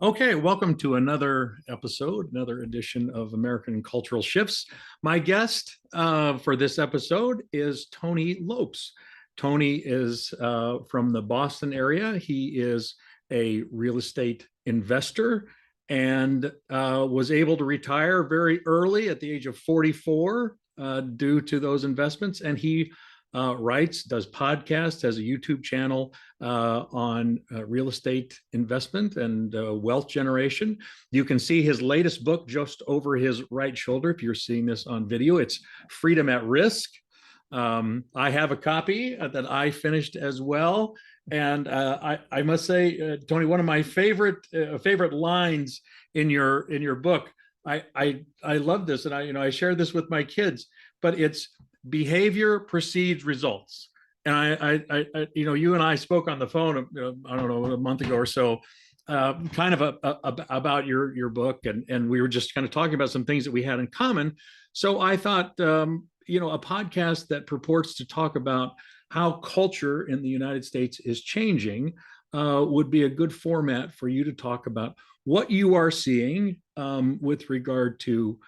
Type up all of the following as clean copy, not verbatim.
Okay, welcome to another episode, another edition of American Cultural Shifts. My guest for this episode is Tony Lopes. Tony is from the Boston area. He is a real estate investor and was able to retire very early at the age of 44 due to those investments. And he writes, does podcasts, has a YouTube channel on real estate investment and wealth generation. You can see his latest book just over his right shoulder if you're seeing this on video. It's Freedom at Risk. I have a copy that I finished as well. And I must say, Tony, one of my favorite lines in your book. I love this, and I share this with my kids. But it's behavior precedes results. And you and I spoke on the phone, I don't know, a month ago or so, kind of about your book, and we were just kind of talking about some things that we had in common. So I thought, a podcast that purports to talk about how culture in the United States is changing would be a good format for you to talk about what you are seeing with regard to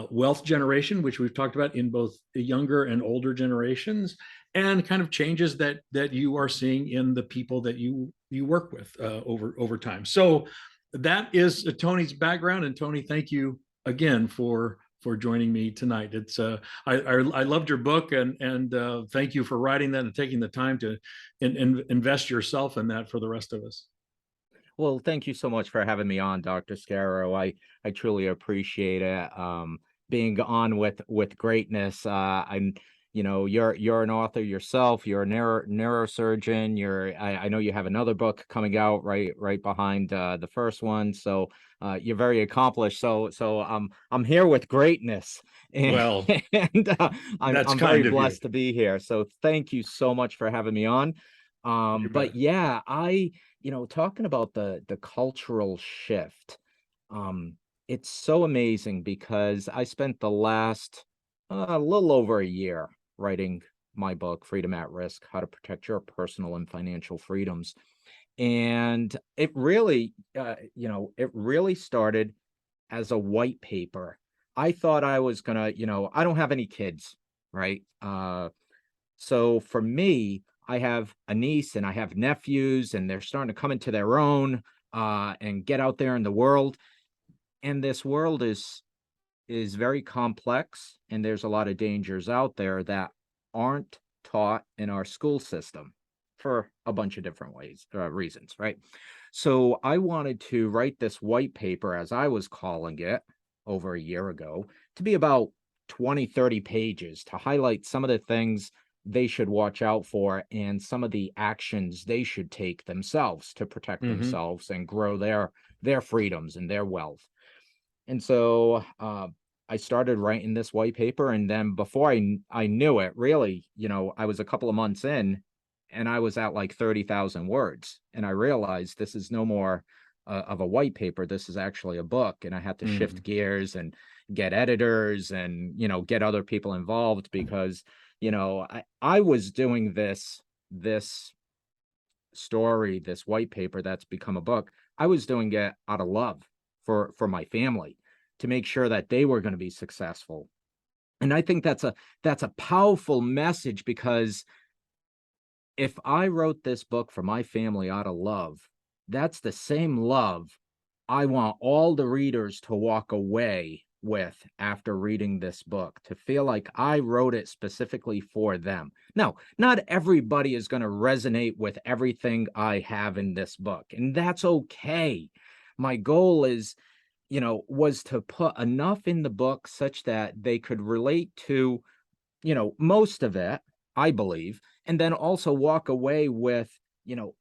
wealth generation, which we've talked about in both the younger and older generations, and kind of changes that you are seeing in the people that you work with over time. So that is Tony's background, and Tony, thank you again for joining me tonight. It's I loved your book, and thank you for writing that and taking the time to invest yourself in that for the rest of us. Well, thank you so much for having me on, Dr. Scarrow. I truly appreciate it. Being on with greatness. You're an author yourself. You're a neurosurgeon. I know you have another book coming out right behind the first one. So you're very accomplished. So I'm here with greatness, and, Well, that's I'm very kind of you. blessed to be here. So thank you so much for having me on. You But bet. yeah, talking about the cultural shift, it's so amazing because I spent the last a little over a year writing my book, Freedom at Risk: How to Protect Your Personal and Financial Freedoms. And it really started as a white paper. I thought I was gonna, I don't have any kids, right? So for me, I have a niece and I have nephews, and they're starting to come into their own and get out there in the world. And this world is very complex, and there's a lot of dangers out there that aren't taught in our school system for a bunch of different reasons, right? So I wanted to write this white paper, as I was calling it, over a year ago, to be about 20, 30 pages to highlight some of the things they should watch out for and some of the actions they should take themselves to protect Mm-hmm. themselves and grow their freedoms and their wealth. And so I started writing this white paper, and then before I knew it, really, I was a couple of months in, and I was at like 30,000 words, and I realized this is no more of a white paper. This is actually a book, and I had to Mm-hmm. shift gears and get editors and get other people involved because I was doing this story, this white paper that's become a book. I was doing it out of love for my family, to make sure that they were going to be successful. And I think that's a powerful message, because if I wrote this book for my family out of love, that's the same love I want all the readers to walk away with after reading this book, to feel like I wrote it specifically for them. Now, not everybody is going to resonate with everything I have in this book, and that's okay. My goal was to put enough in the book such that they could relate to, most of it, I believe, and then also walk away with, you know,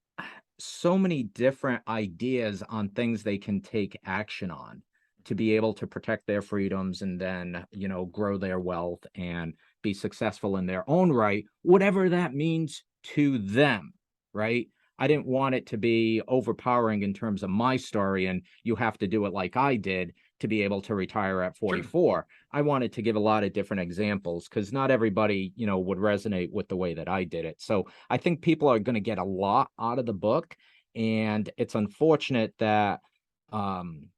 so many different ideas on things they can take action on to be able to protect their freedoms and then, grow their wealth and be successful in their own right, whatever that means to them, right? I didn't want it to be overpowering in terms of my story, and you have to do it like I did to be able to retire at Sure. 44. I wanted to give a lot of different examples because not everybody, would resonate with the way that I did it. So I think people are going to get a lot out of the book. And it's unfortunate that um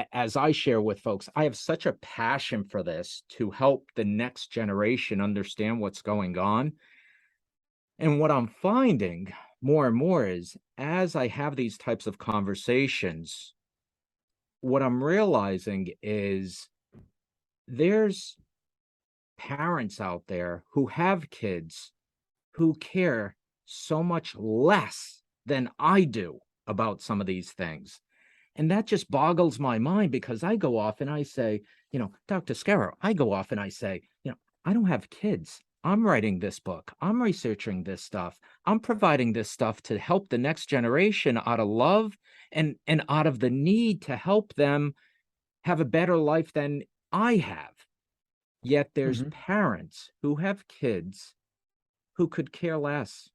as I share with folks, I have such a passion for this to help the next generation understand what's going on. And what I'm finding more and more is as I have these types of conversations, what I'm realizing is there's parents out there who have kids who care so much less than I do about some of these things. And that just boggles my mind because I go off and I say, Dr. Scarrow, I go off and I say, I don't have kids. I'm writing this book. I'm researching this stuff. I'm providing this stuff to help the next generation out of love and out of the need to help them have a better life than I have. Yet there's Mhm. parents who have kids who could care less.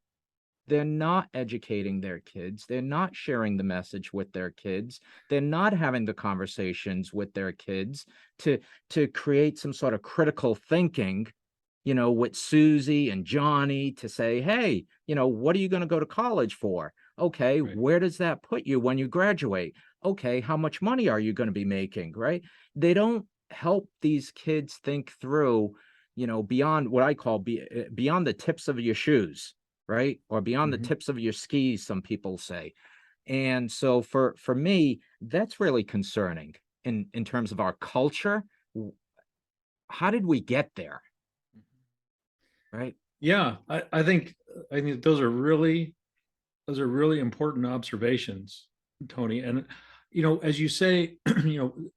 They're not educating their kids. They're not sharing the message with their kids. They're not having the conversations with their kids to create some sort of critical thinking, with Susie and Johnny to say, hey, what are you going to go to college for? Okay, Right. where does that put you when you graduate? Okay, how much money are you going to be making? Right? They don't help these kids think through, beyond what I call beyond the tips of your shoes, right? Or beyond the Mhm. tips of your skis, some people say. And so for me, that's really concerning in terms of our culture. How did we get there? Right? Yeah, I think those are really important observations, Tony. And as you say,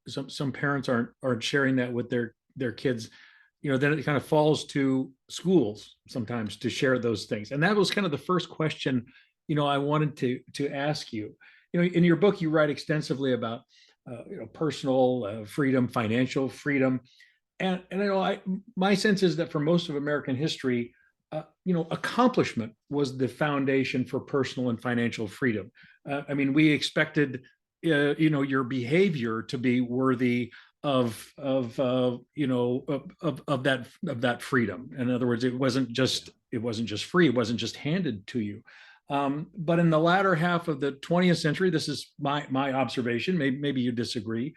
some parents aren't sharing that with their kids. Then it kind of falls to schools sometimes to share those things. And that was kind of the first question, I wanted to ask you. In your book, you write extensively about personal freedom, financial freedom, and my sense is that for most of American history, accomplishment was the foundation for personal and financial freedom. I mean, we expected, your behavior to be worthy of that freedom. In other words, Yeah. it wasn't just free, it wasn't just handed to you. But in the latter half of the 20th century, this is my observation. Maybe you disagree,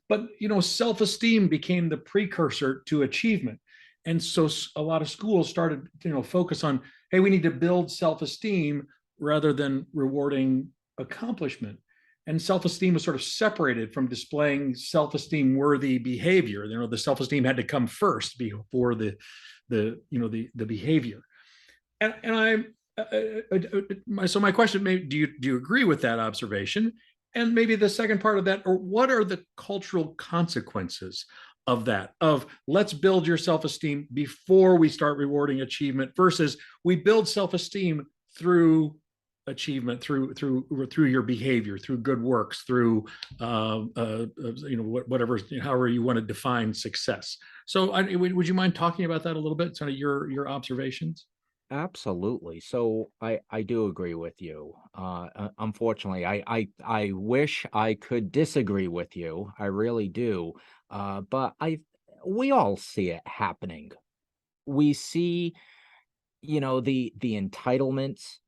but self-esteem became the precursor to achievement. And so a lot of schools started focus on, hey, we need to build self-esteem rather than rewarding accomplishment. And self-esteem was sort of separated from displaying self-esteem worthy behavior. The self-esteem had to come first before the behavior. And so my question, do you agree with that observation? And maybe the second part of that, or what are the cultural consequences of that? Of let's build your self-esteem before we start rewarding achievement versus we build self-esteem through achievement, through your behavior, through good works, through whatever, however you want to define success. So would you mind talking about that a little bit, sort of your observations? Absolutely. So I do agree with you. Unfortunately, I wish I could disagree with you. I really do. But we all see it happening. We see, the entitlements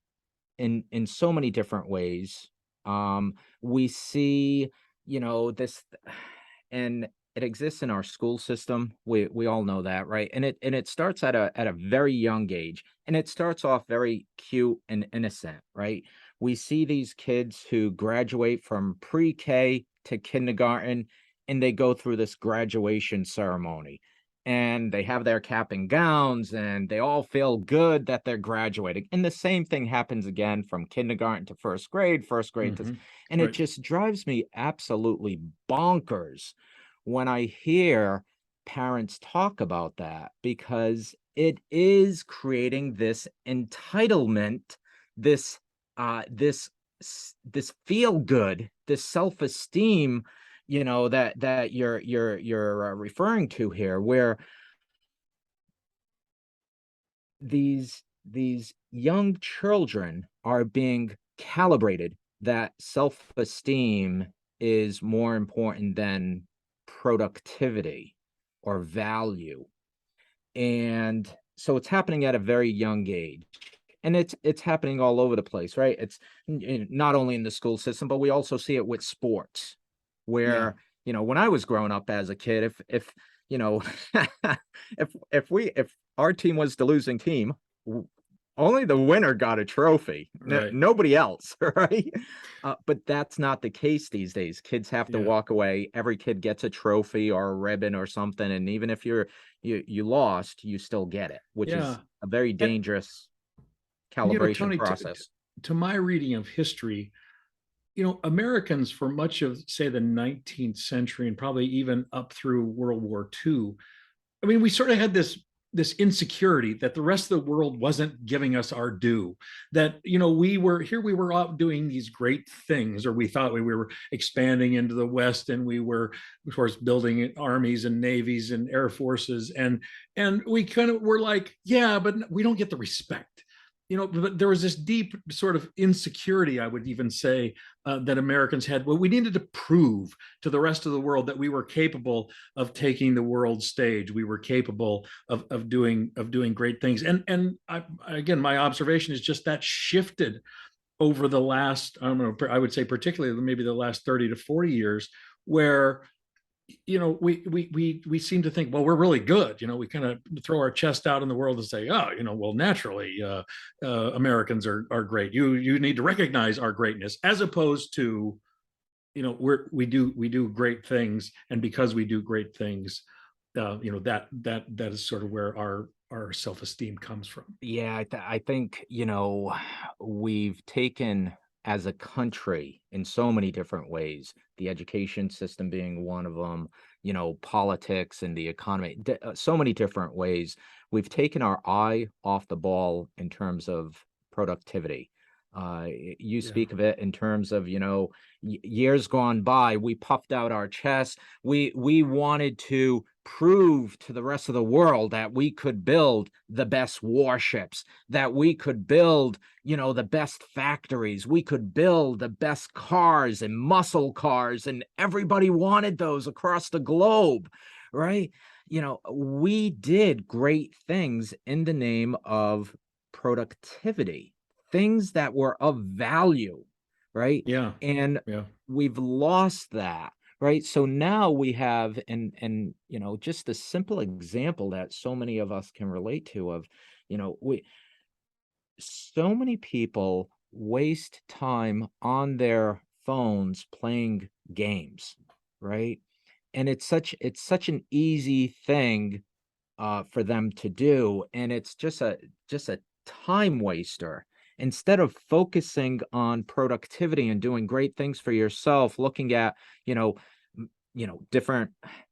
in so many different ways. We see, this, and it exists in our school system. We all know that, right? And it starts at a very young age, and it starts off very cute and innocent, right? We see these kids who graduate from pre-K to kindergarten, and they go through this graduation ceremony, and they have their cap and gowns, and they all feel good that they're graduating. And the same thing happens again from kindergarten to first grade to, Mm-hmm. and it Right. just drives me absolutely bonkers when I hear parents talk about that, because it is creating this entitlement, this this feel good, this self-esteem, that you're referring to here, where these young children are being calibrated that self-esteem is more important than productivity or value. And so it's happening at a very young age. and it's happening all over the place, right? It's not only in the school system, but we also see it with sports, Yeah. where when I was growing up as a kid, if you know if our team was the losing team, only the winner got a trophy, Right. nobody else, right? But that's not the case these days. Kids have to Yeah. walk away. Every kid gets a trophy or a ribbon or something, and even if you lost, you still get it, which is Yeah. a very And, dangerous and calibration Tony, process. to my reading of history, Americans for much of, say, the 19th century and probably even up through World War II, I mean, we sort of had this insecurity that the rest of the world wasn't giving us our due. That we were out doing these great things, or we thought we were expanding into the West, and we were, of course, building armies and navies and air forces, and we kind of were like, yeah, but we don't get the respect. But there was this deep sort of insecurity, I would even say, that Americans had. Well, we needed to prove to the rest of the world that we were capable of taking the world stage. We were capable of doing great things. Again, my observation is just that shifted over the last, I don't know, I would say particularly maybe the last 30 to 40 years, where we seem to think, well, we're really good. We kind of throw our chest out in the world and say, oh, well, naturally, Americans are great. You need to recognize our greatness, as opposed to, we do great things, and because we do great things, that is sort of where our self-esteem comes from. Yeah, I think, we've taken, as a country, in so many different ways, the education system being one of them, politics and the economy, so many different ways. We've taken our eye off the ball in terms of productivity. You Yeah. speak of it in terms of, years gone by, we puffed out our chests. We wanted to prove to the rest of the world that we could build the best warships, that we could build, the best factories, we could build the best cars and muscle cars, and everybody wanted those across the globe, right? We did great things in the name of productivity, things that were of value, right? Yeah. And Yeah. we've lost that, right? So now we have, and just a simple example that so many of us can relate to, of, we so many people waste time on their phones playing games, right? And it's such an easy thing for them to do, and it's just a time waster. Instead of focusing on productivity and doing great things for yourself, looking at, different,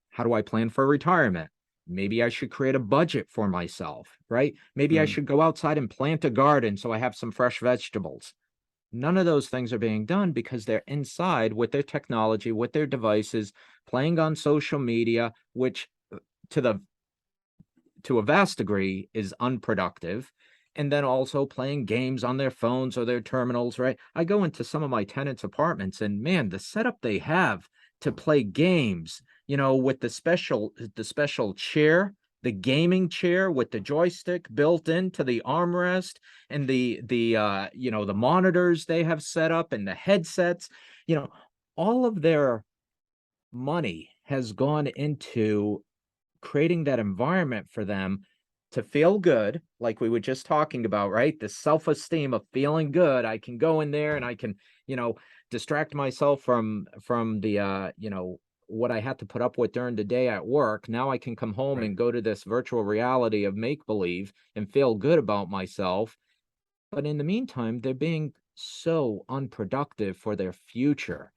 how do I plan for retirement? Maybe I should create a budget for myself, right? Maybe I Mm. should go outside and plant a garden so I have some fresh vegetables. None of those things are being done because they're inside with their technology, with their devices, playing on social media, which, to the to a vast degree, is unproductive. And then also playing games on their phones or their terminals, right? I go into some of my tenants' apartments, and man, the setup they have to play games, with the special chair, the gaming chair with the joystick built into the armrest, and the monitors they have set up, and the headsets, you know, all of their money has gone into creating that environment for them to feel good, like we were just talking about, right? The self-esteem of feeling good. I can go in there and I can, you know, distract myself from the what I had to put up with during the day at work. Now I can come home Right. and go to this virtual reality of make believe and feel good about myself. But in the meantime, they're being so unproductive for their future.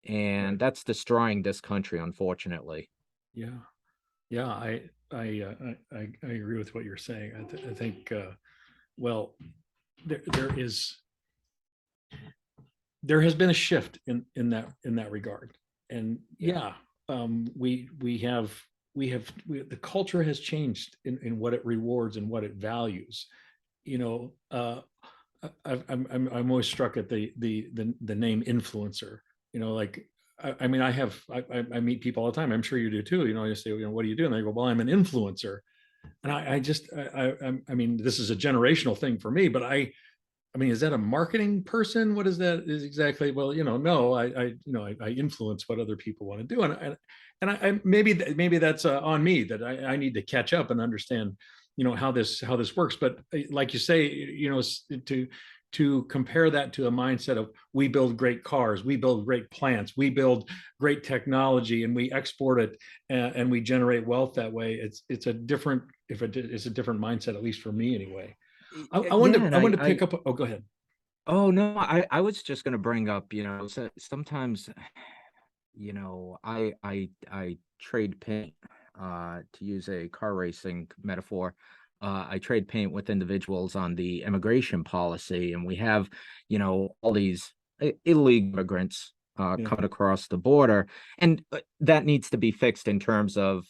And Right. that's destroying this country, unfortunately. Yeah. Yeah. I agree with what you're saying. I think, well, there has been a shift in that regard. And Yeah. yeah, the culture has changed in what it rewards and what it values. you know I'm always struck at the name influencer. Like, I mean, I meet people all the time. I'm sure you do too. I say, what do you do? And they go, well, I'm an influencer. And I mean, this is a generational thing for me, but I mean, is that a marketing person? What is that is exactly? Well, no, I influence what other people want to do. And maybe that's on me, that I need to catch up and understand, how this works. But like you say, to compare that to a mindset of, we build great cars, we build great plants, we build great technology, and we export it, and we generate wealth that way. It's a different, it's a different mindset, at least for me anyway. I Yeah, wanted to and I wanted to pick up. Oh, go ahead. oh no, I was just going to bring up, sometimes, I trade paint, to use a car racing metaphor. I trade paint with individuals on the immigration policy, and we have, all these illegal immigrants Yeah. coming across the border, and that needs to be fixed in terms of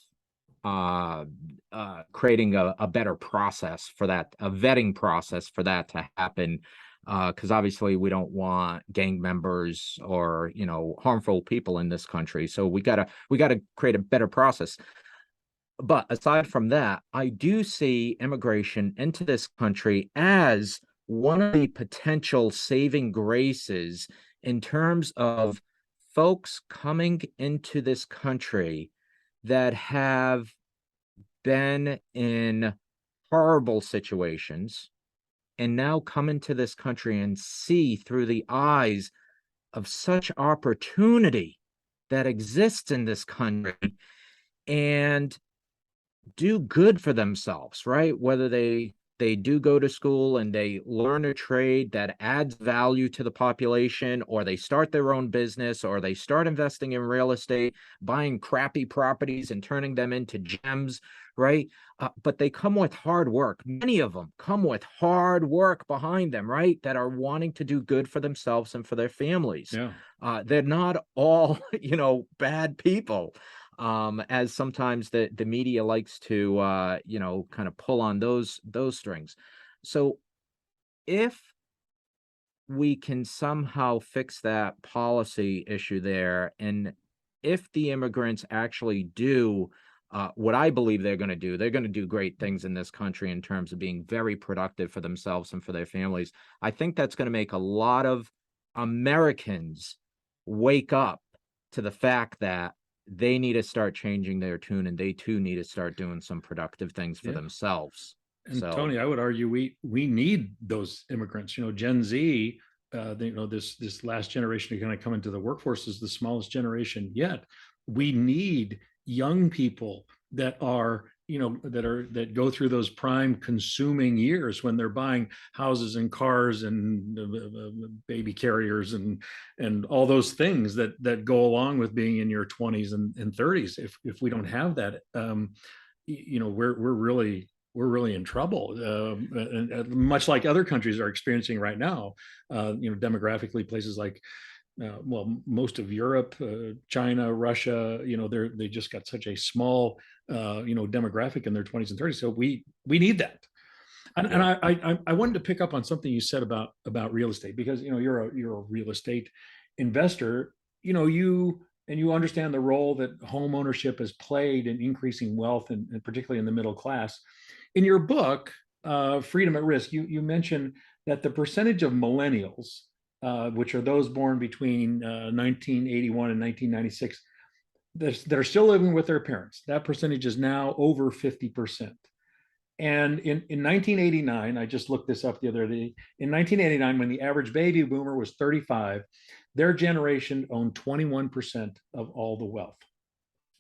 creating a better process for that, a vetting process for that to happen. Because obviously we don't want gang members or harmful people in this country. So we gotta create a better process. But aside from that, I do see immigration into this country as one of the potential saving graces in terms of folks coming into this country that have been in horrible situations and now come into this country and see through the eyes of such opportunity that exists in this country and do good for themselves, right? Whether they do go to school and they learn a trade that adds value to the population, or they start their own business, or they start investing in real estate, buying crappy properties and turning them into gems, right? But they come with hard work. Many of them come with hard work behind them, right? That are wanting to do good for themselves and for their families. Yeah. They're not all, bad people, as sometimes the media likes to kind of pull on those strings. So if we can somehow fix that policy issue there, and if the immigrants actually do what I believe they're going to do great things in this country in terms of being very productive for themselves and for their families. I think that's going to make a lot of Americans wake up to the fact that they need to start changing their tune, and they too need to start doing some productive things for Yeah. themselves. And So, Tony, I would argue we need those immigrants. Gen Z, this last generation to kind of come into the workforce is the smallest generation yet. We need young people that are that go through those prime consuming years when they're buying houses and cars and baby carriers and all those things that go along with being in your 20s and 30s. If we don't have that, we're really in trouble, and much like other countries are experiencing right now. Demographically, places like, well, most of Europe, China, Russia, they just got such a small, demographic in their 20s and 30s. So we need that. And yeah. I wanted to pick up on something you said about real estate, because you're a real estate investor. You understand the role that home ownership has played in increasing wealth, and particularly in the middle class. In your book, Freedom at Risk, you mentioned that the percentage of millennials, which are those born between 1981 and 1996, that are still living with their parents, that percentage is now over 50%. And in 1989, I just looked this up the other day. In 1989, when the average baby boomer was 35, their generation owned 21% of all the wealth.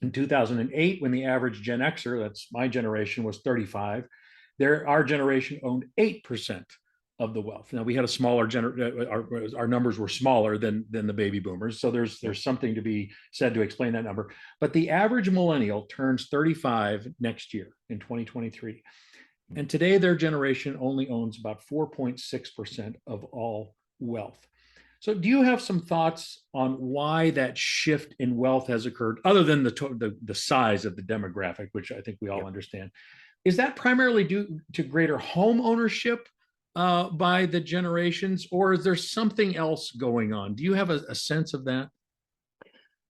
In 2008, when the average Gen Xer, that's my generation, was 35, our generation owned 8% of the wealth. Now we had a smaller our numbers were smaller than the baby boomers, so there's something to be said to explain that number. But the average millennial turns 35 next year in 2023, and today their generation only owns about 4.6% of all wealth. So, do you have some thoughts on why that shift in wealth has occurred, other than the size of the demographic, which I think we all Yep. understand? Is that primarily due to greater home ownership by the generations, or is there something else going on? Do you have a sense of that?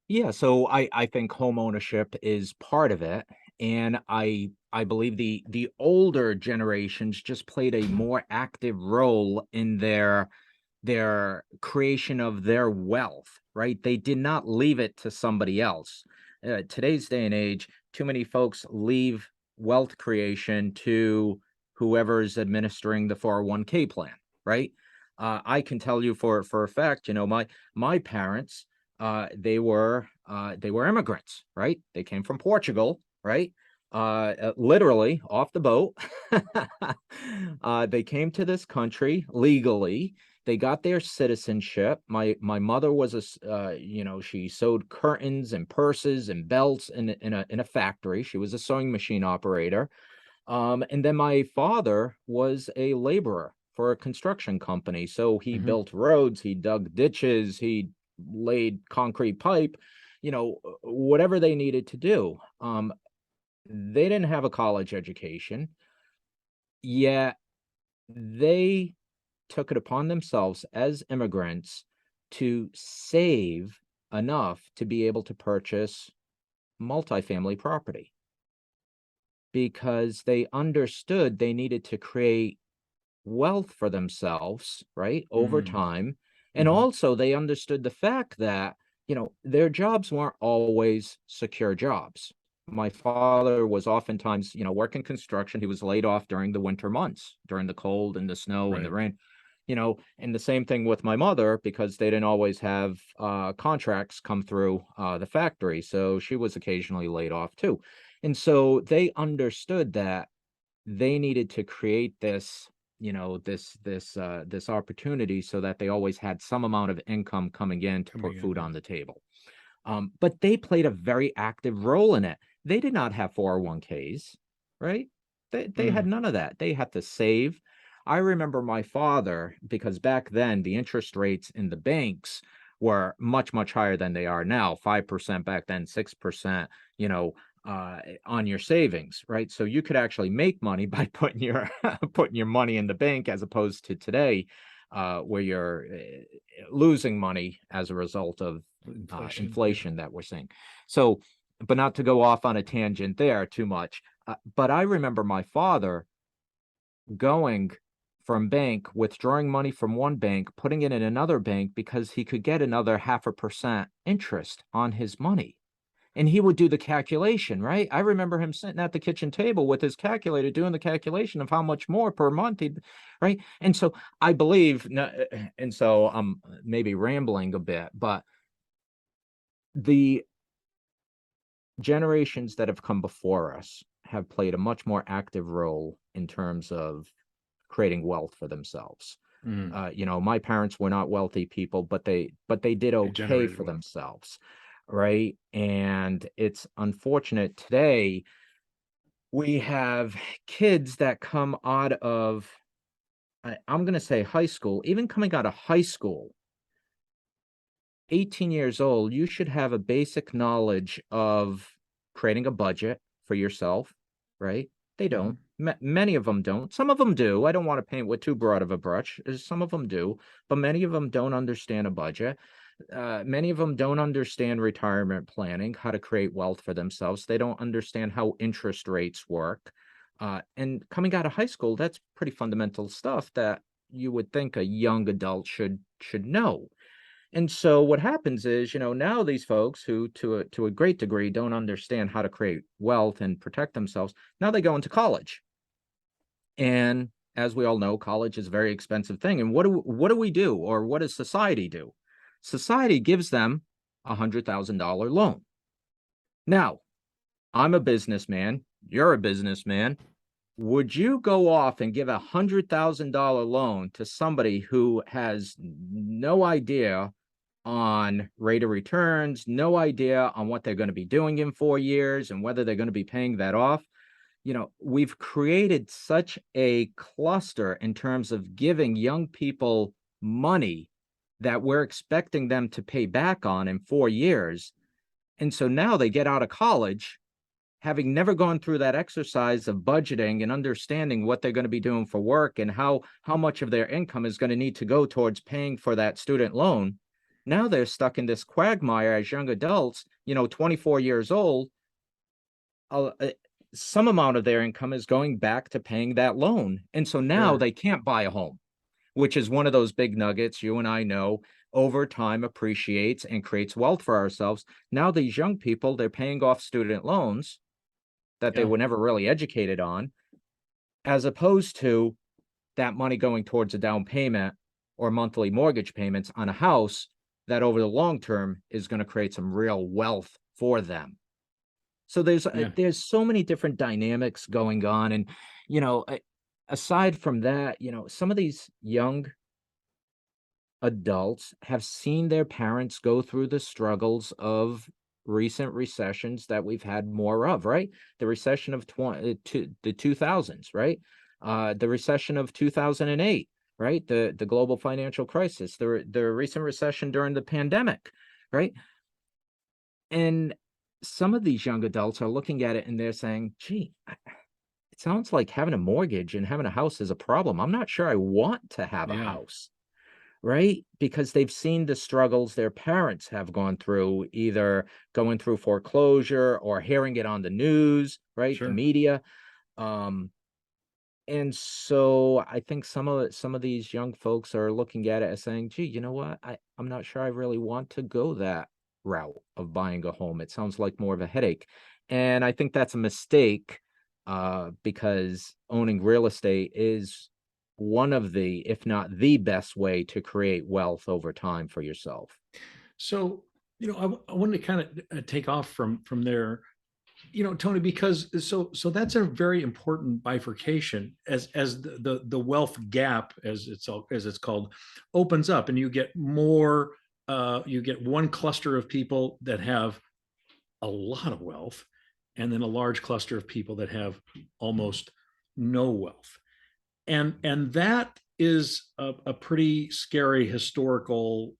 Yeah, so I think home ownership is part of it. And I believe the older generations just played a more active role in their creation of their wealth, right? They did not leave it to somebody else. Today's day and age, too many folks leave wealth creation to whoever's administering the 401k plan, right? I can tell you for a fact, my parents, they were immigrants, right? They came from Portugal, right? Literally off the boat. They came to this country legally. They got their citizenship. My mother was she sewed curtains and purses and belts in a factory. She was a sewing machine operator. And then my father was a laborer for a construction company. So he Mhm. built roads, he dug ditches, he laid concrete pipe, whatever they needed to do. They didn't have a college education, yet they took it upon themselves as immigrants to save enough to be able to purchase multifamily property because they understood they needed to create wealth for themselves, right, over Mm. time. And Mhm. also they understood the fact that, their jobs weren't always secure jobs. My father was oftentimes, working construction. He was laid off during the winter months, during the cold and the snow and the Right. rain, and the same thing with my mother because they didn't always have contracts come through the factory. So she was occasionally laid off too. And so they understood that they needed to create this this opportunity so that they always had some amount of income coming in to Coming put in, food yeah. on the table. But they played a very active role in it. They did not have 401ks, right? They had Mm. none of that. They had to save. I remember my father, because back then the interest rates in the banks were much, much higher than they are now, 5% back then, 6%, on your savings, right? So you could actually make money by putting your putting your money in the bank as opposed to today, where you're losing money as a result of Inflation, yeah. inflation that we're seeing. So, but not to go off on a tangent there too much. But I remember my father going from bank, withdrawing money from one bank, putting it in another bank because he could get another 0.5% interest on his money. And he would do the calculation, right? I remember him sitting at the kitchen table with his calculator doing the calculation of how much more per month he'd, right? And so I believe, and so I'm maybe rambling a bit, but the generations that have come before us have played a much more active role in terms of creating wealth for themselves. Mm. My parents were not wealthy people, but they did They okay generated for wealth. themselves, right? And it's unfortunate today we have kids that come out of I'm going to say high school, even coming out of high school, 18 years old, you should have a basic knowledge of creating a budget for yourself, right? They Mhm. don't. Many of them don't. Some of them do. I don't want to paint with too broad of a brush. Some of them do, but many of them don't understand a budget. Many of them don't understand retirement planning, how to create wealth for themselves. They don't understand how interest rates work. And coming out of high school, that's pretty fundamental stuff that you would think a young adult should know. And so what happens is, now these folks who to a great degree don't understand how to create wealth and protect themselves, now they go into college. And as we all know, college is a very expensive thing. And what do we do, or what does society do? Society gives them $100,000 loan. Now, I'm a businessman, you're a businessman. Would you go off and give $100,000 loan to somebody who has no idea on rate of returns, no idea on what they're going to be doing in 4 years and whether they're going to be paying that off? We've created such a cluster in terms of giving young people money that we're expecting them to pay back on in 4 years. And so now they get out of college having never gone through that exercise of budgeting and understanding what they're going to be doing for work and how much of their income is going to need to go towards paying for that student loan. Now they're stuck in this quagmire as young adults, 24 years old, some amount of their income is going back to paying that loan. And so now Sure. they can't buy a home, which is one of those big nuggets you and I know over time appreciates and creates wealth for ourselves. Now these young people, they're paying off student loans that they Yeah. were never really educated on, as opposed to that money going towards a down payment or monthly mortgage payments on a house that over the long term is going to create some real wealth for them. So Yeah. there's so many different dynamics going on, and you know, aside from that, some of these young adults have seen their parents go through the struggles of recent recessions that we've had more of, right? The recession of the 2000s, right? The recession of 2008, right? The global financial crisis, the recent recession during the pandemic, right? And some of these young adults are looking at it and they're saying, gee, it sounds like having a mortgage and having a house is a problem. I'm not sure I want to have a Yeah. house, right? Because they've seen the struggles their parents have gone through, either going through foreclosure or hearing it on the news, right? The Sure. media. Um, and so I think some of these young folks are looking at it as saying, gee, you know what? I'm not sure I really want to go that route of buying a home. It sounds like more of a headache. And I think that's a mistake, because owning real estate is one of the, if not the best way to create wealth over time for yourself. So, I wanted to kind of take off from there, Tony, because so that's a very important bifurcation as the wealth gap, as it's called, opens up, and you get more. You get one cluster of people that have a lot of wealth, and then a large cluster of people that have almost no wealth, and that is a pretty scary historical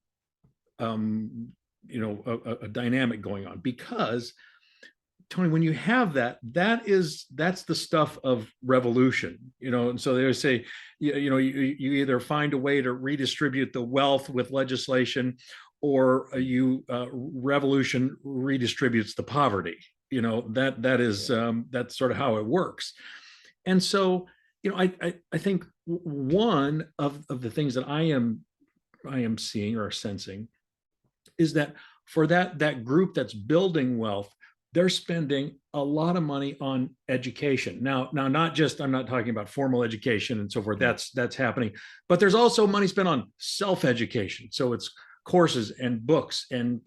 um, a dynamic going on, because Tony, when you have that, that's the stuff of revolution, and so they say, you either find a way to redistribute the wealth with legislation, or you revolution redistributes the poverty. That is Yeah. that's sort of how it works. And so, I think one of the things that I am seeing or sensing is that for that group that's building wealth, they're spending a lot of money on education. Now, not just, I'm not talking about formal education and so forth. Yeah. That's happening, but there's also money spent on self-education. So it's courses and books and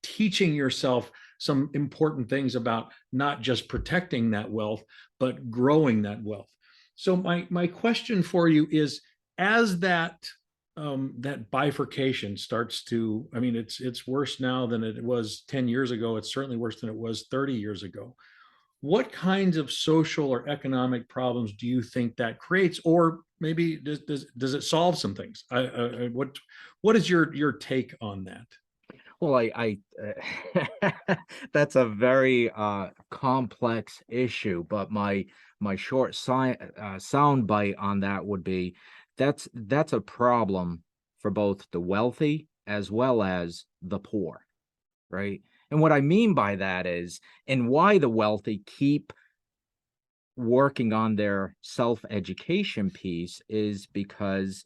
teaching yourself some important things about not just protecting that wealth, but growing that wealth. So my question for you is, as that bifurcation starts to, I mean, it's worse now than it was 10 years ago. It's certainly worse than it was 30 years ago. What kinds of social or economic problems do you think that creates? Or maybe does it solve some things? What is your take on that? Well, that's a very complex issue, but my short sound bite on that would be that's a problem for both the wealthy as well as the poor, right? And what I mean by that is, and why the wealthy keep working on their self-education piece is because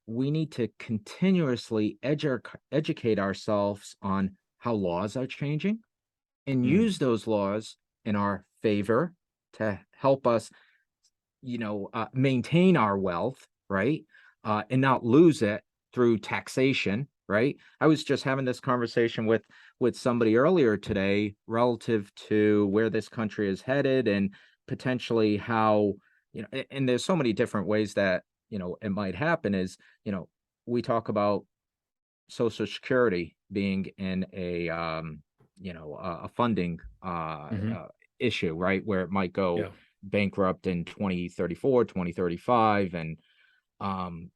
we need to continuously educate ourselves on how laws are changing and Mm, use those laws in our favor to help us, maintain our wealth, right? And not lose it through taxation, right? I was just having this conversation with somebody earlier today relative to where this country is headed and potentially how, and there's so many different ways that, it might happen is, we talk about Social Security being in a funding mhm. issue, right? Where it might go Yeah. bankrupt in 2034, 2035. And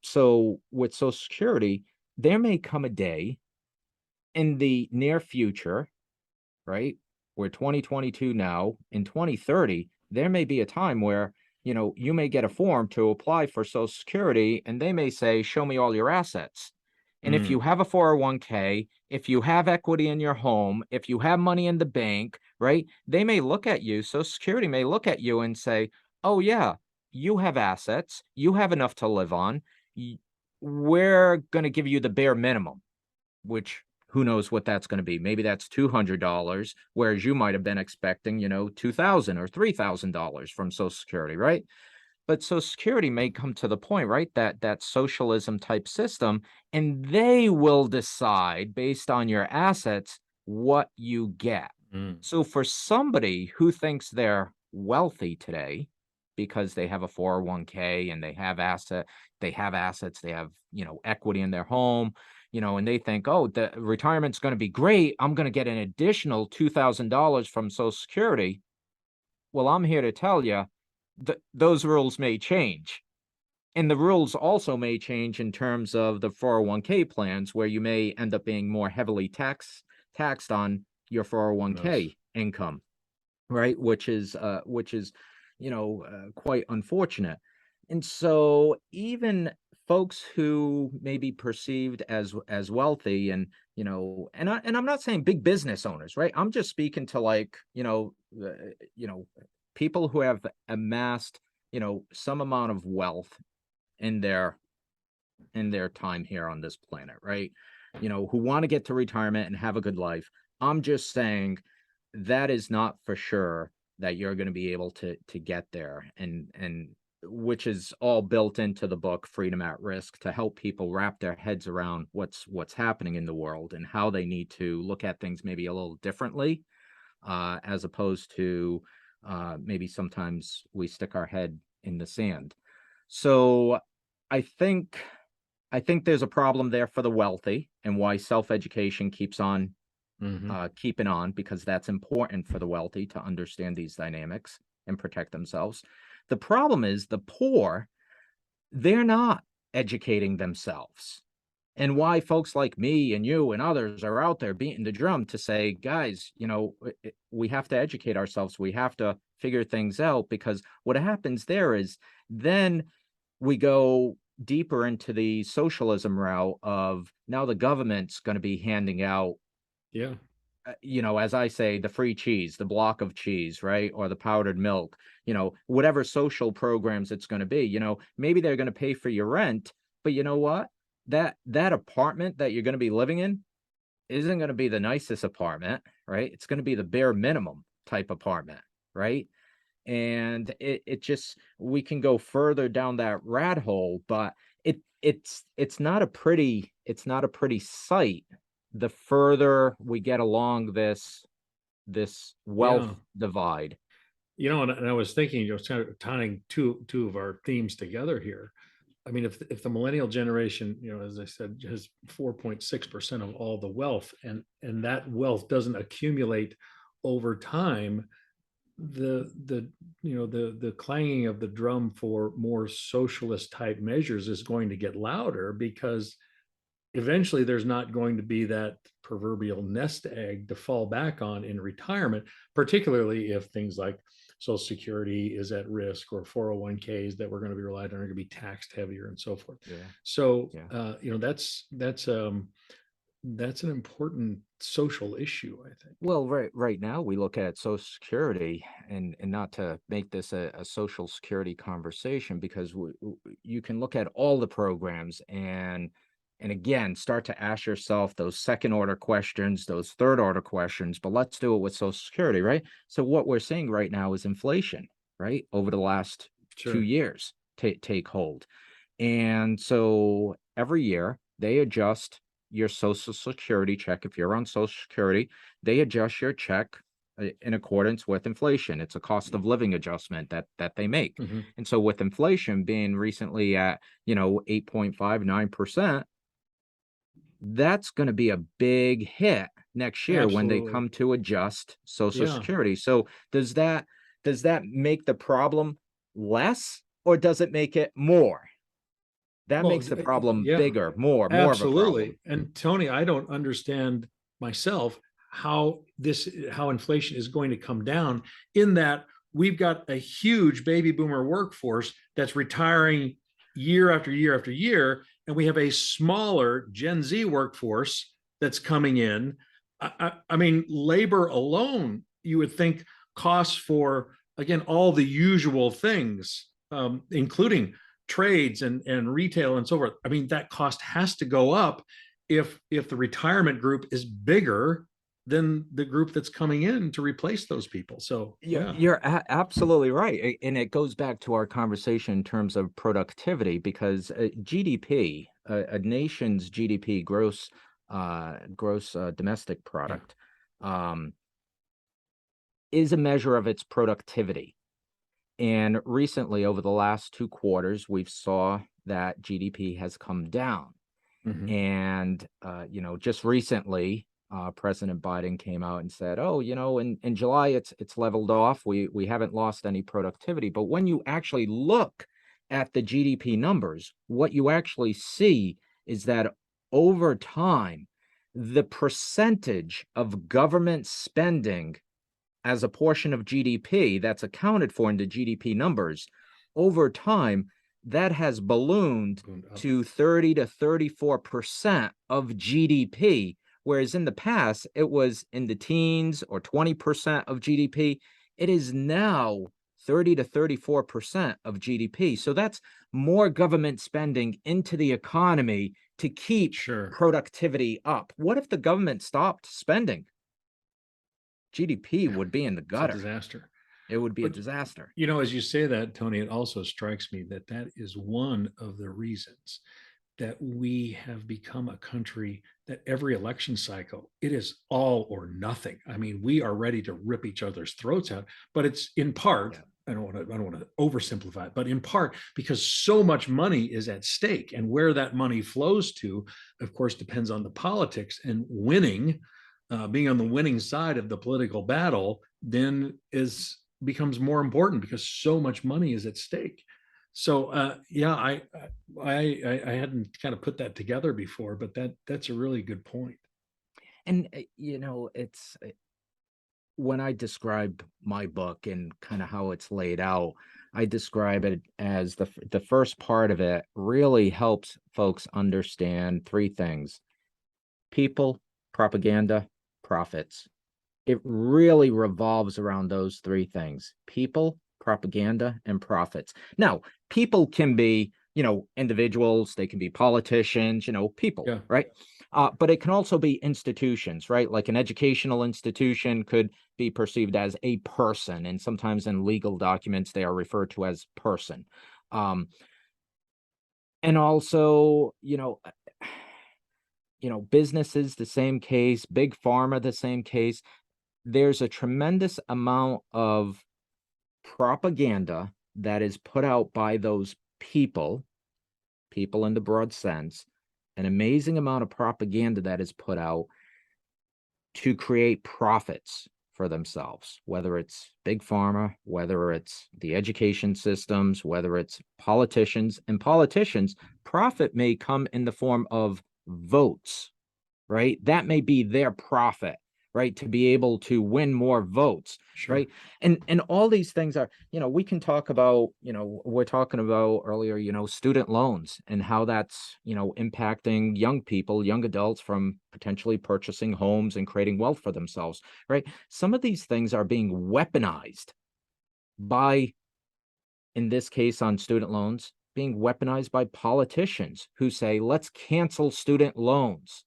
so with Social Security, there may come a day in the near future, right? We're 2022 now. In 2030, there may be a time where, you may get a form to apply for Social Security and they may say, show me all your assets. And if you Mm. have a 401k, if you have equity in your home, if you have money in the bank, right? They may look at you, Social Security may look at you and say, oh, yeah, you have assets, you have enough to live on. We're going to give you the bare minimum, which who knows what that's going to be. Maybe that's $200, whereas you might have been expecting, $2,000 or $3,000 from Social Security, right? But Social Security may come to the point, right, that socialism type system, and they will decide based on your assets what you get. Mm. So for somebody who thinks they're wealthy today because they have a 401k and they have assets, they have, equity in their home, and they think, oh, the retirement's going to be great. I'm going to get an additional $2,000 from Social Security. Well, I'm here to tell you those rules may change. And the rules also may change in terms of the 401k plans, where you may end up being more heavily taxed on your Yes. 401k income, right? Which is quite unfortunate. And so even folks who may be perceived as wealthy, and I'm not saying big business owners, right? I'm just speaking to, like, people who have amassed, some amount of wealth in their time here on this planet, right? Who want to get to retirement and have a good life. I'm just saying that is not for sure that you're going to be able to get there, and which is all built into the book Freedom at Risk, to help people wrap their heads around what's happening in the world and how they need to look at things maybe a little differently, as opposed to maybe sometimes we stick our head in the sand. So I think I think there's a problem there for the wealthy, and why self-education keeps on Hmm. keeping on, because that's important for the wealthy to understand these dynamics and protect themselves. The problem is the poor, they're not educating themselves. And why folks like me and you and others are out there beating the drum to say, guys, we have to educate ourselves. We have to figure things out, because what happens there is then we go deeper into the socialism route of, now the government's going to be handing out, Yeah. as I say, the free cheese, the block of cheese, right? Or the powdered milk, whatever social programs it's going to be, maybe they're going to pay for your rent, but you know what? That apartment that you're going to be living in isn't going to be the nicest apartment, right? It's going to be the bare minimum type apartment, right? And it just, we can go further down that rat hole, but it's not a pretty sight the further we get along this wealth Yeah. divide. And I was thinking, kind of tying two of our themes together here. I mean, if the millennial generation, as I said, has 4.6% of all the wealth, and that wealth doesn't accumulate over time, the clanging of the drum for more socialist type measures is going to get louder, because eventually there's not going to be that proverbial nest egg to fall back on in retirement, particularly if things like Social Security is at risk, or 401ks that we're going to be relied on are going to be taxed heavier, and so forth. Yeah, So, yeah. that's an important social issue, I think. Well, right now we look at Social Security, and not to make this a Social Security conversation, because you can look at all the programs, and again start to ask yourself those second order questions, those third order questions. But let's do it with Social Security, right? So what we're seeing right now is inflation, right? Over the last two Sure. years, take hold. And so every year they adjust your Social Security check. If you're on Social Security, they adjust your check in accordance with inflation. It's a cost of living adjustment that they make. Hmm. And so with inflation being recently at, 8.59%, that's going to be a big hit next year when they Absolutely. come to adjust Social Yeah. Security. So does that make the problem less, or does it make it more? That Well, makes the problem yeah. bigger, more of a problem. Absolutely. And Tony, I don't understand myself how inflation is going to come down, in that we've got a huge baby boomer workforce that's retiring year after year after year. and we have a smaller Gen Z workforce that's coming in. I mean, labor alone, you would think costs for, again, all the usual things, including trades and retail and so forth. I mean, that cost has to go up if the retirement group is bigger than the group that's coming in to replace those people. So yeah. You're absolutely right. And it goes back to our conversation in terms of productivity, because GDP, a nation's GDP, gross domestic product, is a measure of its productivity. And recently, over the last 2 quarters, we've saw that GDP has come down. Mhm. And just recently, President Biden came out and said, "Oh, in July it's leveled off. We haven't lost any productivity." But when you actually look at the GDP numbers, what you actually see is that over time, the percentage of government spending as a portion of GDP that's accounted for in the GDP numbers over time, that has ballooned to 30 to 34% of GDP, whereas in the past it was in the teens or 20% of GDP. It is now 30 to 34% of GDP. So that's more government spending into the economy to keep productivity up. What if the government stopped spending? GDP would be in the gutter. It's a disaster. It would be a disaster. As you say that, Tony, it also strikes me that that is one of the reasons that we have become a country that every election cycle, it is all or nothing. I mean, we are ready to rip each other's throats out, but it's in part, I don't want to oversimplify it, but in part because so much money is at stake, and where that money flows to, of course, depends on the politics, and winning, being on the winning side of the political battle, then becomes more important because so much money is at stake. So I hadn't kind of put that together before, but that's a really good point. And it's when I describe my book and kind of how it's laid out, I describe it as the first part of it really helps folks understand three things: people, propaganda, profits. It really revolves around those three things: people, propaganda, and profits. Now, people can be, individuals, they can be politicians, people, right? But it can also be institutions, right? Like an educational institution could be perceived as a person, and sometimes in legal documents, they are referred to as person. And also, businesses, the same case, big pharma, the same case. There's a tremendous amount of propaganda that is put out by those people in the broad sense, an amazing amount of propaganda that is put out to create profits for themselves, whether it's big pharma, whether it's the education systems, whether it's politicians. And politicians, profit may come in the form of votes, right? That may be their profit, right? To be able to win more votes, right? And all these things are, we can talk about, we're talking about earlier, student loans and how that's, impacting young people, young adults from potentially purchasing homes and creating wealth for themselves, right? Some of these things are being weaponized by, in this case on student loans, being weaponized by politicians who say, let's cancel student loans.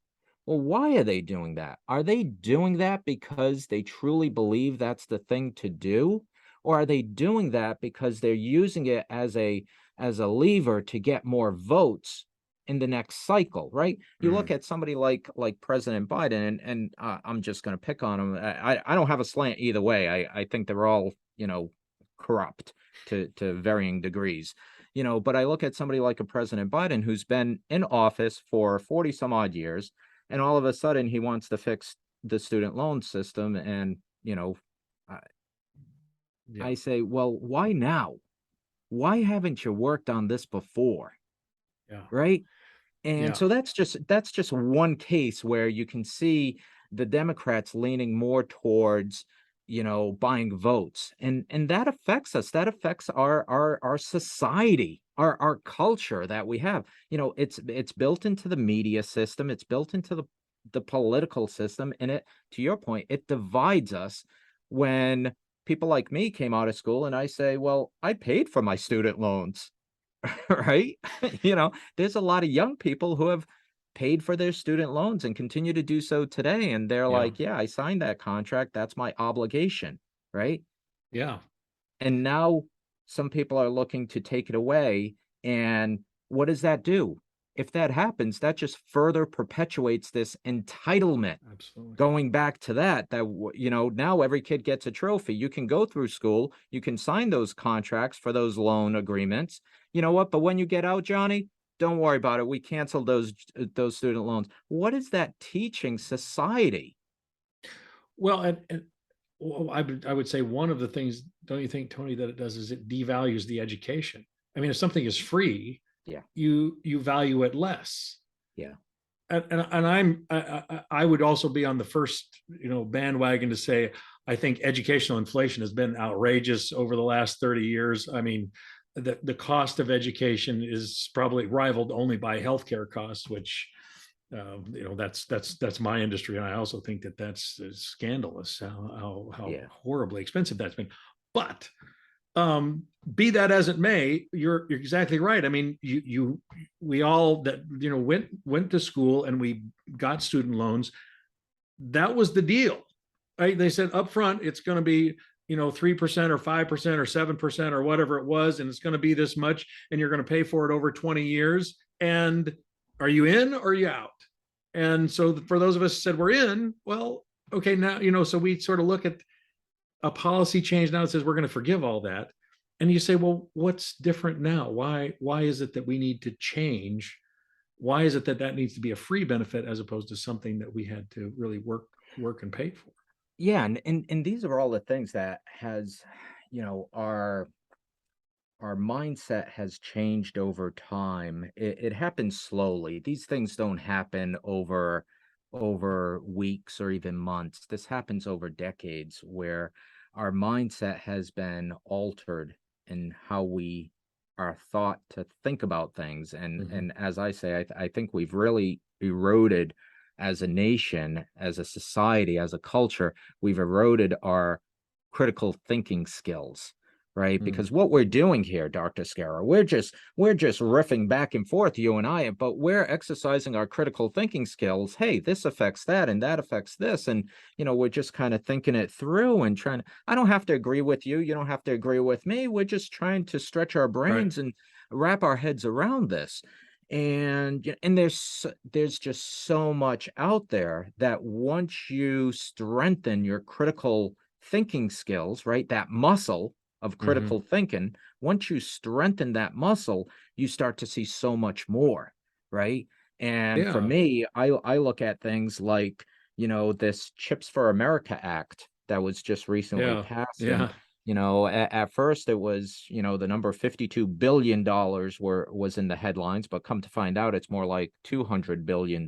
Well, why are they doing that? Are they doing that because they truly believe that's the thing to do? Or are they doing that because they're using it as a lever to get more votes in the next cycle, right? You look at somebody like President Biden, and I'm just going to pick on him. I don't have a slant either way. I think they're all, corrupt to varying degrees. But I look at somebody like a President Biden who's been in office for 40 some odd years, and all of a sudden he wants to fix the student loan system. And, I say, well, why now? Why haven't you worked on this before? Right. And so that's just one case where you can see the Democrats leaning more towards, buying votes. And that affects us. That affects our society. our culture that we have. It's built into the media system, it's built into the political system, and it, to your point, it divides us. When people like me came out of school and I say, well, I paid for my student loans, right? There's a lot of young people who have paid for their student loans and continue to do so today. And they're Yeah. like, yeah, I signed that contract. That's my obligation, right? Yeah. And now some people are looking to take it away. And what does that do? If that happens, that just further perpetuates this entitlement. Absolutely. Going back to that, now every kid gets a trophy. You can go through school, you can sign those contracts for those loan agreements. You know what? But when you get out, Johnny, don't worry about it. We canceled those student loans. What is that teaching society? Well, and well, I would say one of the things, don't you think, Tony, that it does is it devalues the education. I mean, if something is free, Yeah, you value it less. yeah, And I would also be on the first bandwagon to say I think educational inflation has been outrageous over the last 30 years. I mean, the cost of education is probably rivaled only by healthcare costs, which that's my industry, and I also think that that's scandalous how yeah. horribly expensive that's been. But be that as it may, you're exactly right. I mean, we all that went to school and we got student loans. That was the deal, right? They said up front it's going to be 3% or 5% or 7% or whatever it was, and it's going to be this much, and you're going to pay for it over 20 years. And are you in or are you out? And so for those of us who said we're in, well, okay, now so we sort of look at a policy change now that says we're going to forgive all that, and you say, well, what's different now? Why is it that we need to change? Why is it that that needs to be a free benefit as opposed to something that we had to really work and pay for? Yeah, and these are all the things that has, our mindset has changed over time. It happens slowly. These things don't happen over weeks or even months. This happens over decades, where our mindset has been altered in how we are thought to think about things. And Mm-hmm. and as I say, I think we've really eroded as a nation, as a society, as a culture. We've eroded our critical thinking skills, right? Mm. Because what we're doing here, Dr. Scarrow, we're just riffing back and forth, you and I, but we're exercising our critical thinking skills. Hey, this affects that and that affects this. And we're just kind of thinking it through and trying to, I don't have to agree with you. You don't have to agree with me. We're just trying to stretch our Right. brains and wrap our heads around this. And there's just so much out there that once you strengthen your critical thinking skills, right? That muscle of Mm-hmm. critical thinking, once you strengthen that muscle, you start to see so much more, right? And for Yeah. me, I look at things like, this Chips for America Act that was just recently Yeah. passed. And, Yeah. at first it was, the number $52 billion was in the headlines, but come to find out it's more like $200 billion,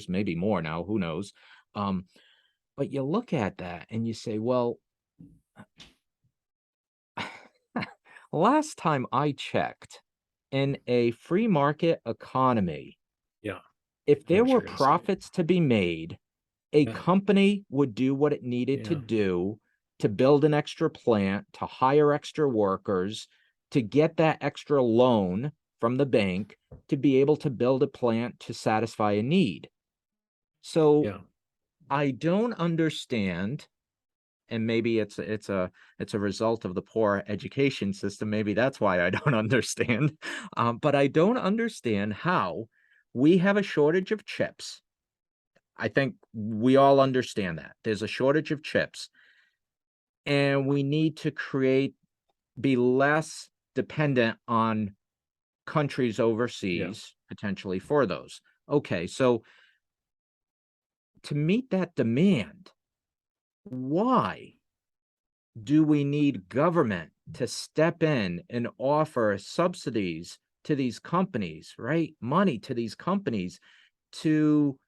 maybe more now, who knows? Um, but you look at that and you say, well, last time I checked, in a free market economy, Yeah. if I know there what were you're going to say. profits to be made, a Yeah. company would do what it needed to Yeah. do to build an extra plant, to hire extra workers, to get that extra loan from the bank to be able to build a plant to satisfy a need. So Yeah. I don't understand, and maybe it's a result of the poor education system. Maybe that's why I don't understand. But I don't understand how we have a shortage of chips. I think we all understand that there's a shortage of chips, and we need to be less dependent on countries Yeah. overseas potentially for those. Okay, so to meet that demand, why do we need government to step in and offer subsidies to these companies, right? Money to these companies to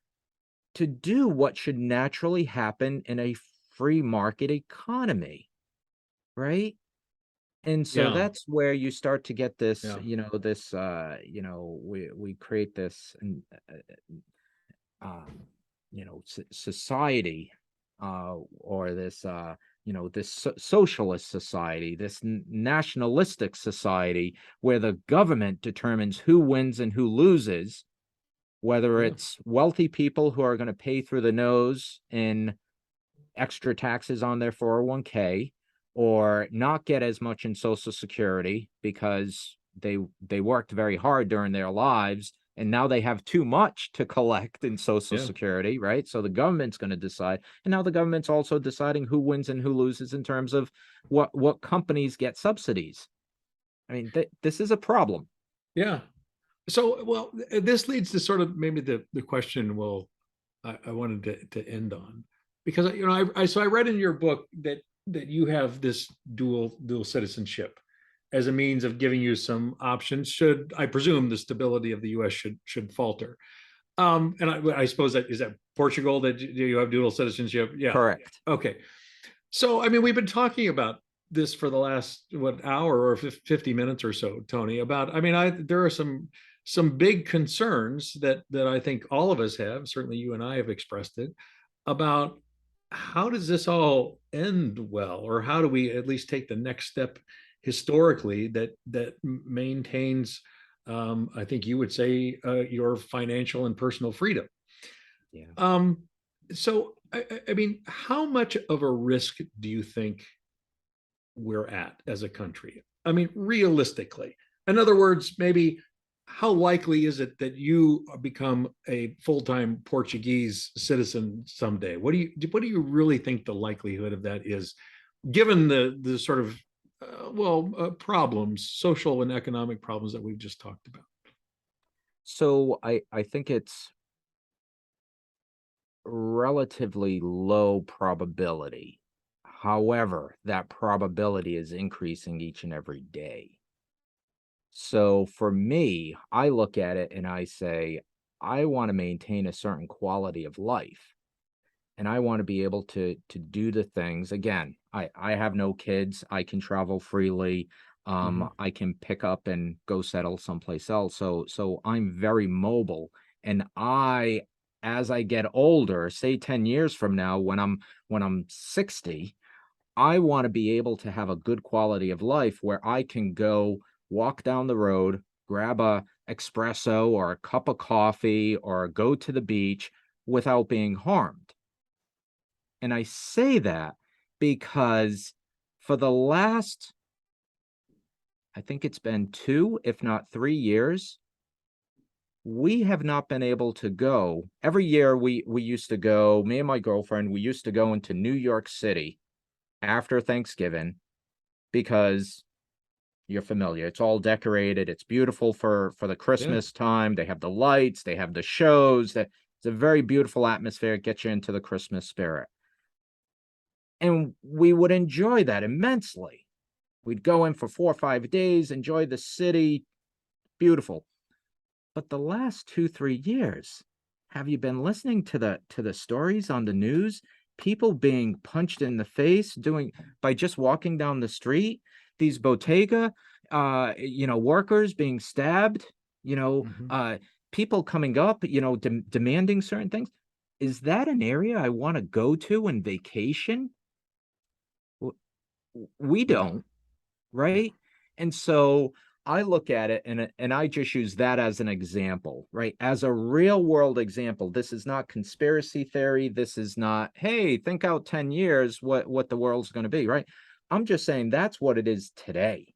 do what should naturally happen in a free market economy, right? And so Yeah. that's where you start to get this, Yeah. we create this, um, society, or this, this socialist society, this nationalistic society where the government determines who wins and who loses, whether Yeah. it's wealthy people who are going to pay through the nose in extra taxes on their 401k, or not get as much in social security because they worked very hard during their lives and now they have too much to collect in social Yeah. security, right? So the government's going to decide, and now the government's also deciding who wins and who loses in terms of what companies get subsidies. I mean, this is a problem. Yeah. So, well, this leads to sort of maybe the question, well, I wanted to end on, because so I read in your book that you have this dual citizenship as a means of giving you some options should, I presume, the stability of the U.S. should falter. And I suppose that is that Portugal that you have dual citizenship. Yeah. Correct. Okay. So I mean, we've been talking about this for the last what hour or 50 minutes or so, Tony. About, I mean, there are some big concerns that I think all of us have. Certainly, you and I have expressed it about how does this all end well, or how do we at least take the next step historically that maintains, I think you would say, your financial and personal freedom. Yeah. Um, so, I mean, how much of a risk do you think we're at as a country? I mean, realistically. In other words, maybe how likely is it that you become a full-time Portuguese citizen someday? What do you really think the likelihood of that is, given the sort of problems, social and economic problems that we've just talked about? So I think it's relatively low probability. However, that probability is increasing each and every day. So for me, I look at it and I say, I want to maintain a certain quality of life, and I want to be able to do the things. Again, I have no kids. I can travel freely. Mhm. I can pick up and go settle someplace else. So I'm very mobile. And as I get older, say 10 years from now, when I'm 60, I want to be able to have a good quality of life where I can go walk down the road, grab a espresso or a cup of coffee, or go to the beach without being harmed. And I say that because for the last, I think it's been 2, if not 3 years, we have not been able to go. Every year we used to go, me and my girlfriend, we used to go into New York City after Thanksgiving because you're familiar. It's all decorated. It's beautiful for the Yeah, Christmas time. They have the lights, they have the shows. That it's a very beautiful atmosphere. It gets you into the Christmas spirit. And we would enjoy that immensely. We'd go in for 4 or 5 days, enjoy the city, beautiful. But the last 2, 3 years, have you been listening to the stories on the news? People being punched in the face doing by just walking down the street, these bottega, workers being stabbed, you know, mhm. uh, people coming up, demanding certain things. Is that an area I want to go to and vacation? W- We Yeah, don't. yeah, Right? And so I look at it and I just use that as an example, right? As a real world example. This is not conspiracy theory. This is not, hey, think out 10 years what the world's going to be, right? I'm just saying that's what it is today.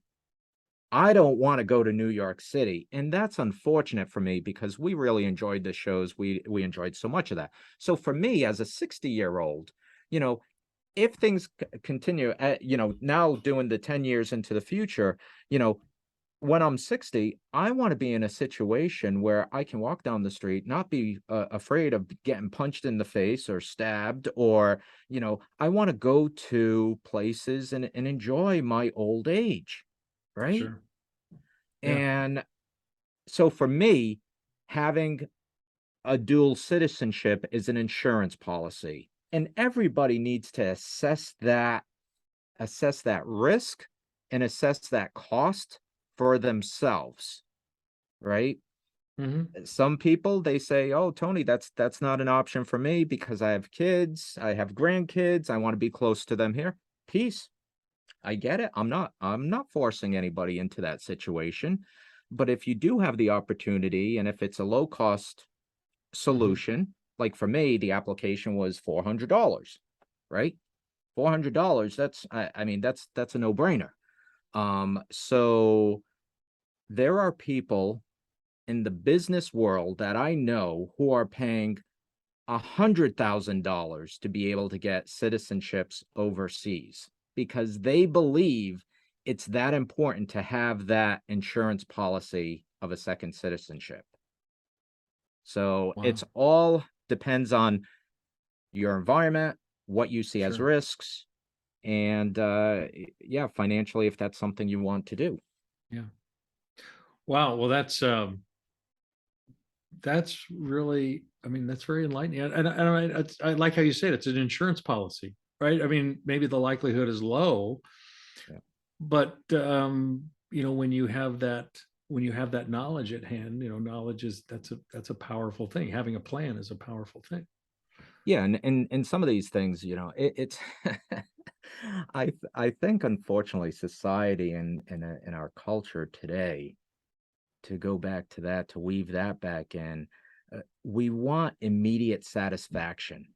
I don't want to go to New York City, and that's unfortunate for me because we really enjoyed the shows. We enjoyed so much of that. So for me as a 60-year-old, you know, if things continue at, now doing the 10 years into the future, you know, when I'm 60, I want to be in a situation where I can walk down the street, not be afraid of getting punched in the face or stabbed, or, I want to go to places and enjoy my old age. Right. sure. Yeah, And so for me, having a dual citizenship is an insurance policy. And everybody needs to assess that risk and assess that cost for themselves, right? Mhm. Some people, they say, "Oh, Tony, that's not an option for me because I have kids, I have grandkids, I want to be close to them here." Peace. I get it. I'm not forcing anybody into that situation. But if you do have the opportunity and if it's a low cost Mhm. solution, like for me, the application was $400, right? $400, I mean, that's a no-brainer. So there are people in the business world that I know who are paying $100,000 to be able to get citizenships overseas because they believe it's that important to have that insurance policy of a second citizenship. So it's Wow. all depends on your environment, what you see as Sure. risks, and yeah, financially, if that's something you want to do. Yeah. Wow. Well, that's really, I mean, that's very enlightening. I like how you said it's an insurance policy, right? I mean, maybe the likelihood is low, Yeah. but when you have that knowledge at hand, knowledge is that's a powerful thing. Having a plan is a powerful thing. Yeah, and some of these things, it's I think unfortunately society and our culture today, to go back to that, to weave that back in, we want immediate satisfaction.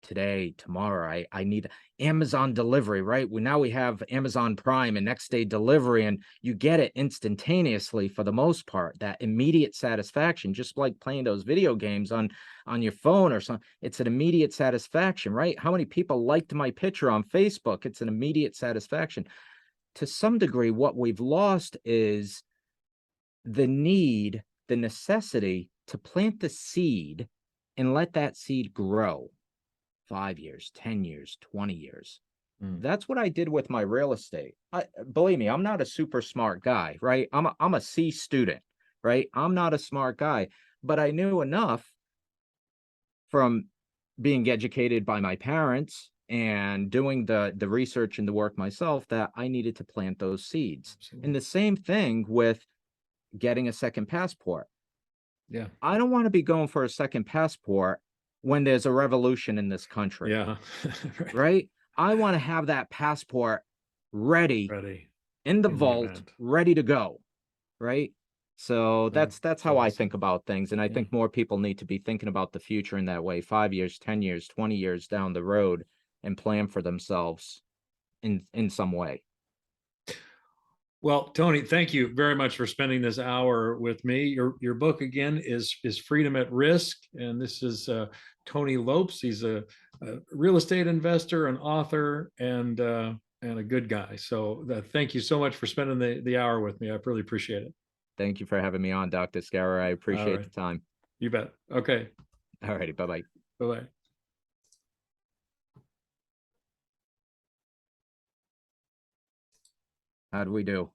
Today, tomorrow, I need Amazon delivery, right? Now we have Amazon Prime and next day delivery, and you get it instantaneously for the most part. That immediate satisfaction, just like playing those video games on your phone or something. It's an immediate satisfaction, right? How many people liked my picture on Facebook? It's an immediate satisfaction. To some degree, what we've lost is the necessity to plant the seed and let that seed grow 5 years, 10 years, 20 years. Mm. That's what I did with my real estate. Believe me, I'm not a super smart guy, right? I'm a C student, right? I'm not a smart guy, but I knew enough from being educated by my parents and doing the research and the work myself that I needed to plant those seeds. And Absolutely. the same thing with getting a second passport. Yeah. I don't want to be going for a second passport when there's a revolution in this country, Yeah. Right. right? I want to have that passport ready Ready in the in the vault, event. ready to go, right? So Yeah. that's So how well I think said. about things. And I Yeah. think more people need to be thinking about the future in that way, 5 years, 10 years, 20 years down the road and plan for themselves in some way. Well, Tony, thank you very much for spending this hour with me. Your book again is Freedom at Risk, and this is Tony Lopes. He's a real estate investor, an author, and a good guy. So thank you so much for spending the hour with me. I really appreciate it. Thank you for having me on, Dr. Scarrow. I All appreciate right, the time. you bet. Okay, All righty. Bye-bye. bye bye. How'd we do?